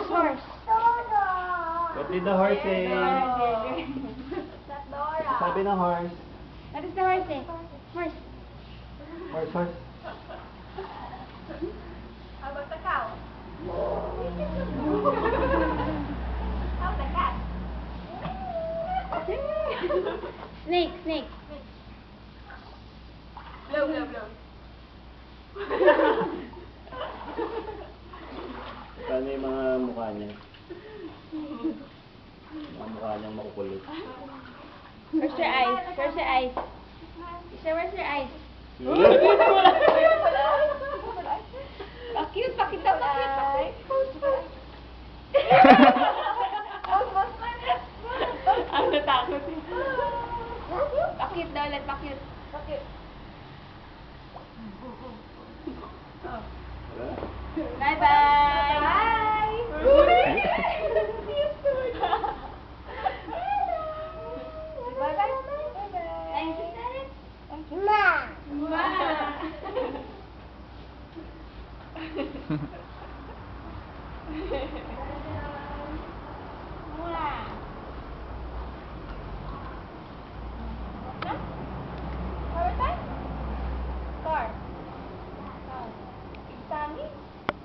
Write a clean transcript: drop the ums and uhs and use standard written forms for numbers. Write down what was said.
Horse, horse. What did the horse say? Sabi ng horse. What is the horse say? Horse. Horse, horse. How about the cow? How's the cat? Snake, snake. Blow, blow, blow. Paano yung mga mukha niya? Mga mukha niyang makukulit. Where's your eyes? Where's your eyes? Isa, where's your eyes? Pakit, pakit daw, pakit, pakit. Ang natakot eh. Pakit daw ulit, pakit. Pakit. Wala? Bye-bye.